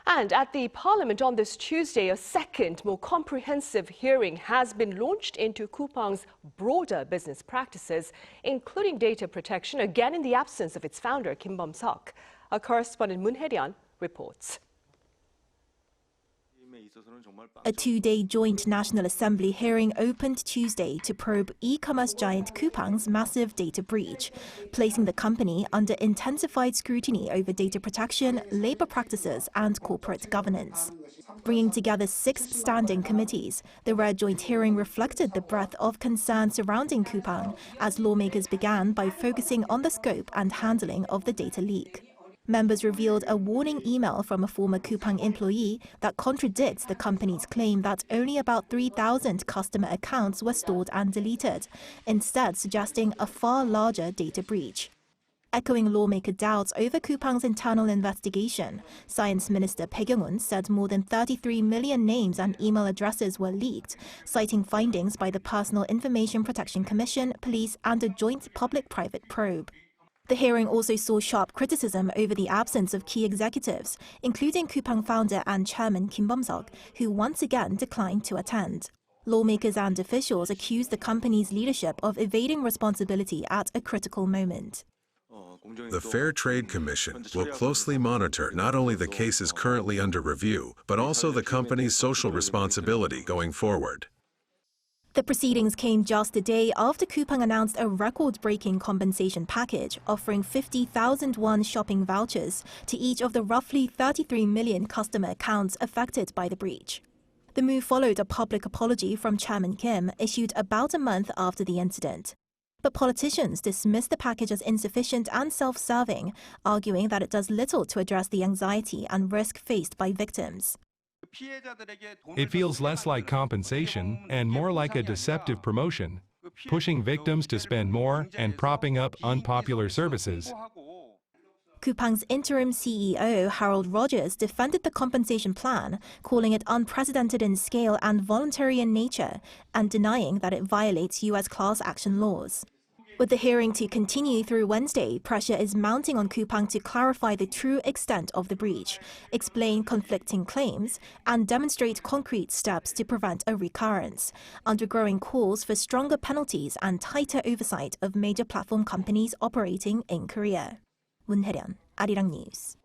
And at the Parliament on this Tuesday, a second, more comprehensive hearing has been launched into Coupang's broader business practices, including data protection, again in the absence of its founder, Kim Bom-suk. Our correspondent Moon Hye-ryeon reports. A two-day joint National Assembly hearing opened Tuesday to probe e-commerce giant Coupang's massive data breach, placing the company under intensified scrutiny over data protection, labor practices and corporate governance. Bringing together 6 standing committees, the rare joint hearing reflected the breadth of concern surrounding Coupang as lawmakers began by focusing on the scope and handling of the data leak. Members revealed a warning email from a former Coupang employee that contradicts the company's claim that only about 3,000 customer accounts were stored and deleted, instead suggesting a far larger data breach. Echoing lawmaker doubts over Coupang's internal investigation, Science Minister Bae Kyung-un said more than 33 million names and email addresses were leaked, citing findings by the Personal Information Protection Commission, police and a joint public-private probe. The hearing also saw sharp criticism over the absence of key executives, including Coupang founder and Chairman Kim Bom-suk, who once again declined to attend. Lawmakers and officials accused the company's leadership of evading responsibility at a critical moment. The Fair Trade Commission will closely monitor not only the cases currently under review, but also the company's social responsibility going forward. The proceedings came just a day after Coupang announced a record-breaking compensation package offering 50,000 won shopping vouchers to each of the roughly 33 million customer accounts affected by the breach. The move followed a public apology from Chairman Kim issued about a month after the incident. But politicians dismissed the package as insufficient and self-serving, arguing that it does little to address the anxiety and risk faced by victims. It feels less like compensation and more like a deceptive promotion, pushing victims to spend more and propping up unpopular services. Coupang's interim CEO, Harold Rogers, defended the compensation plan, calling it unprecedented in scale and voluntary in nature, and denying that it violates U.S. class action laws. With the hearing to continue through Wednesday, pressure is mounting on Coupang to clarify the true extent of the breach, explain conflicting claims, and demonstrate concrete steps to prevent a recurrence, undergoing calls for stronger penalties and tighter oversight of major platform companies operating in Korea. Moon Hye-ryeon, Arirang News.